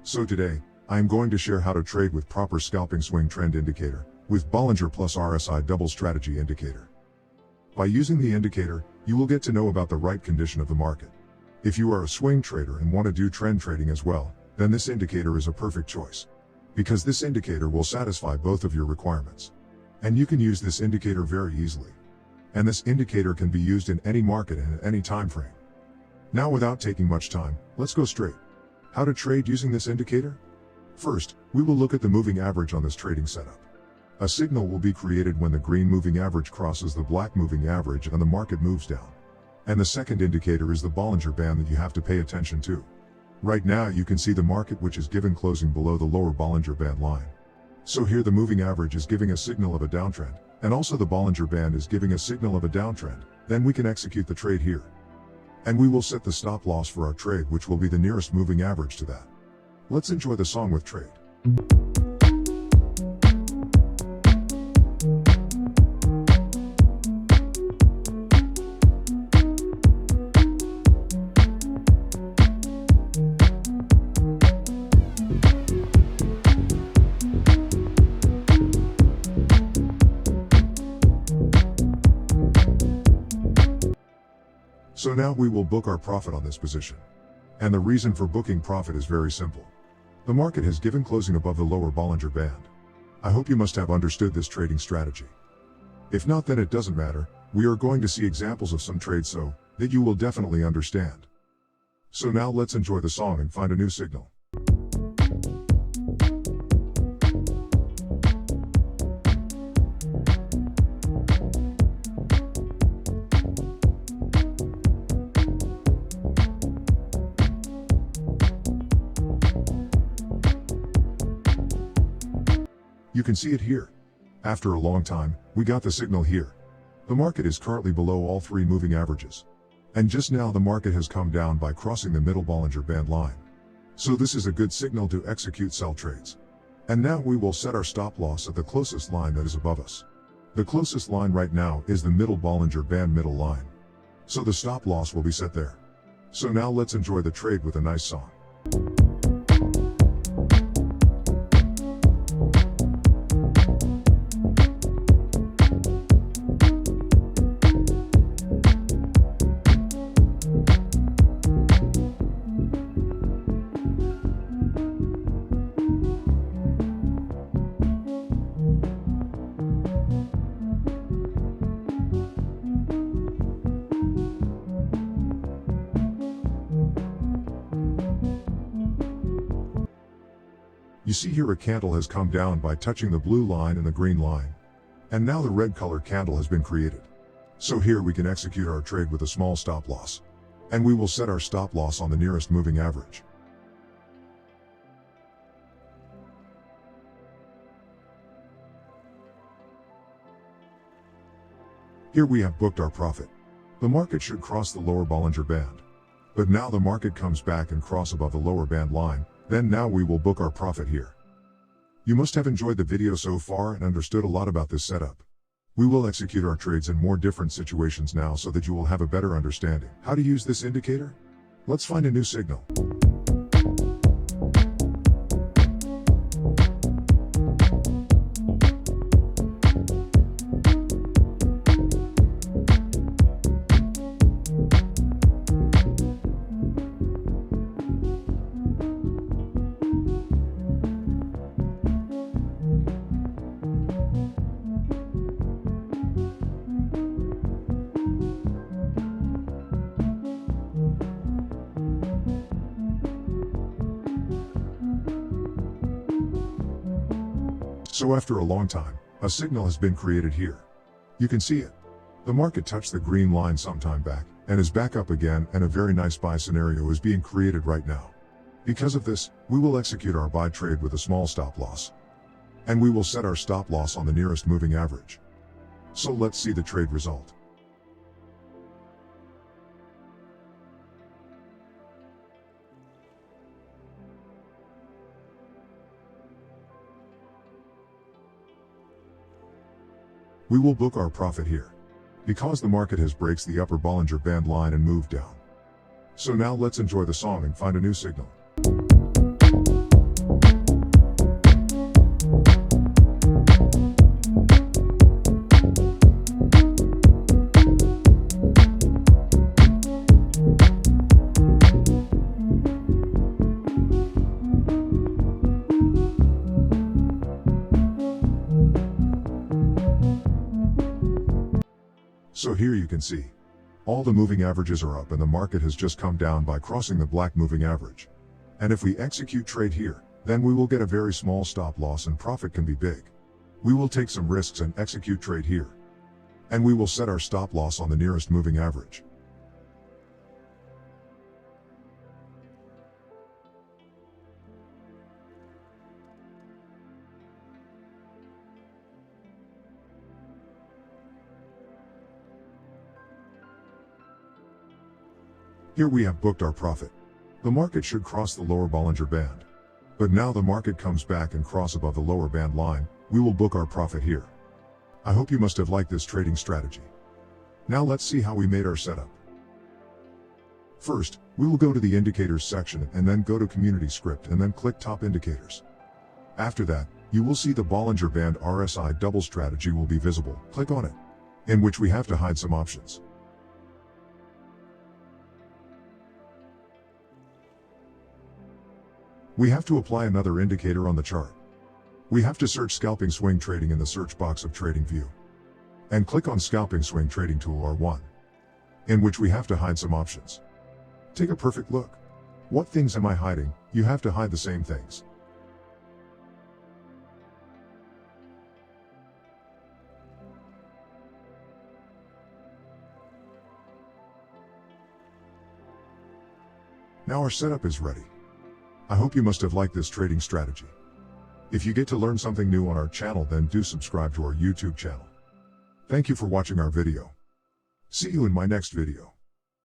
So today, I am going to share how to trade with proper scalping swing trend indicator, with Bollinger plus RSI double strategy indicator. By using the indicator, you will get to know about the right condition of the market. If you are a swing trader and want to do trend trading as well, then this indicator is a perfect choice. Because this indicator will satisfy both of your requirements. And you can use this indicator very easily. And this indicator can be used in any market and at any time frame. Now without taking much time, let's go straight. How to trade using this indicator? First, we will look at the moving average on this trading setup. A signal will be created when the green moving average crosses the black moving average and the market moves down. And the second indicator is the Bollinger Band that you have to pay attention to. Right now you can see the market which is given closing below the lower Bollinger Band line. So here the moving average is giving a signal of a downtrend, and also the Bollinger Band is giving a signal of a downtrend. Then we can execute the trade here. And we will set the stop loss for our trade, which will be the nearest moving average to that. Let's enjoy the song with trade. So now we will book our profit on this position. And the reason for booking profit is very simple. The market has given closing above the lower Bollinger Band. I hope you must have understood this trading strategy. If not, then it doesn't matter. We are going to see examples of some trades so that you will definitely understand. So now let's enjoy the song and find a new signal. You can see it here. After a long time, we got the signal here. The market is currently below all three moving averages. And just now the market has come down by crossing the middle Bollinger Band line. So this is a good signal to execute sell trades. And now we will set our stop loss at the closest line that is above us. The closest line right now is the middle Bollinger Band middle line. So the stop loss will be set there. So now let's enjoy the trade with a nice song. You see here a candle has come down by touching the blue line and the green line. And now the red color candle has been created. So here we can execute our trade with a small stop loss. And we will set our stop loss on the nearest moving average. Here we have booked our profit. The market should cross the lower Bollinger Band. But now the market comes back and cross above the lower band line. Then now we will book our profit here. You must have enjoyed the video so far and understood a lot about this setup. We will execute our trades in more different situations now so that you will have a better understanding. How to use this indicator? Let's find a new signal. So after a long time, a signal has been created here. You can see it. The market touched the green line some time back, and is back up again, and a very nice buy scenario is being created right now. Because of this, we will execute our buy trade with a small stop loss. And we will set our stop loss on the nearest moving average. So let's see the trade result. We will book our profit here. Because the market has breaks the upper Bollinger Band line and moved down. So now let's enjoy the song and find a new signal. here you can see, all the moving averages are up and the market has just come down by crossing the black moving average. And if we execute trade here, then we will get a very small stop loss and profit can be big. We will take some risks and execute trade here. And we will set our stop loss on the nearest moving average. Here we have booked our profit. The market should cross the lower Bollinger Band. But now the market comes back and cross above the lower band line, we will book our profit here. I hope you must have liked this trading strategy. Now let's see how we made our setup. First, we will go to the indicators section and then go to community script and then click top indicators. After that, you will see the Bollinger Band RSI double strategy will be visible. Click on it, in which we have to hide some options. We have to apply another indicator on the chart. We have to search Scalping Swing Trading in the search box of Trading View. And click on Scalping Swing Trading Tool R1, in which we have to hide some options. Take a perfect look. What things am I hiding? You have to hide the same things. Now our setup is ready. I hope you must have liked this trading strategy. If you get to learn something new on our channel, then do subscribe to our YouTube channel. Thank you for watching our video. See you in my next video.